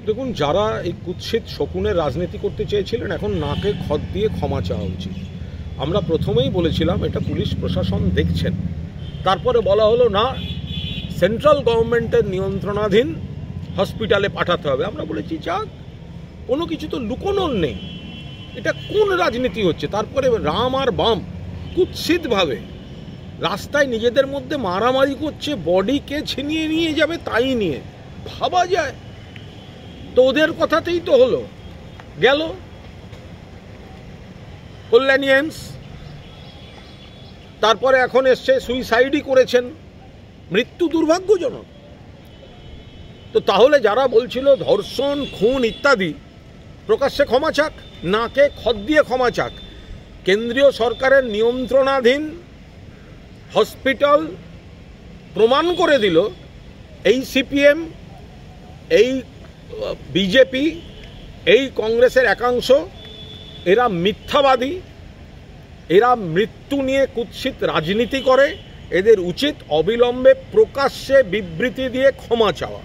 দেখুন, যারা এই কুৎসিত শকুনের রাজনীতি করতে চেয়েছিলেন এখন নাকে খত দিয়ে ক্ষমা চাওয়া উচিত। আমরা প্রথমেই বলেছিলাম এটা পুলিশ প্রশাসন দেখছেন, তারপরে বলা হলো না সেন্ট্রাল গভর্নমেন্টের নিয়ন্ত্রণাধীন হসপিটালে পাঠাতে হবে। আমরা বলেছি যাক, কোনো কিছু তো লুকোনোর নেই, এটা কোন রাজনীতি হচ্ছে? তারপরে রাম আর বাম কুৎসিতভাবে রাস্তায় নিজেদের মধ্যে মারামারি করছে, বডিকে ছিনিয়ে নিয়ে যাবে তাই নিয়ে, ভাবা যায়? তো ওদের কথাতেই তো হলো, গেল কল্যাণী এইমস, তারপরে এখন এসছে সুইসাইডই করেছেন, মৃত্যু দুর্ভাগ্যজনক। তো তাহলে যারা বলছিল ধর্ষণ, খুন ইত্যাদি, প্রকাশ্যে ক্ষমা চাক, নাকে খত দিয়ে ক্ষমা চাক। কেন্দ্রীয় সরকারের নিয়ন্ত্রণাধীন হসপিটাল প্রমাণ করে দিল এই সিপিএম, এই বিজেপি, এই কংগ্রেসের একাংশ এরা মিথ্যাবাদী, এরা মৃত্যু নিয়ে কুৎসিত রাজনীতি করে। এদের উচিত অবিলম্বে প্রকাশ্যে বিবৃতি দিয়ে ক্ষমা চাওয়া।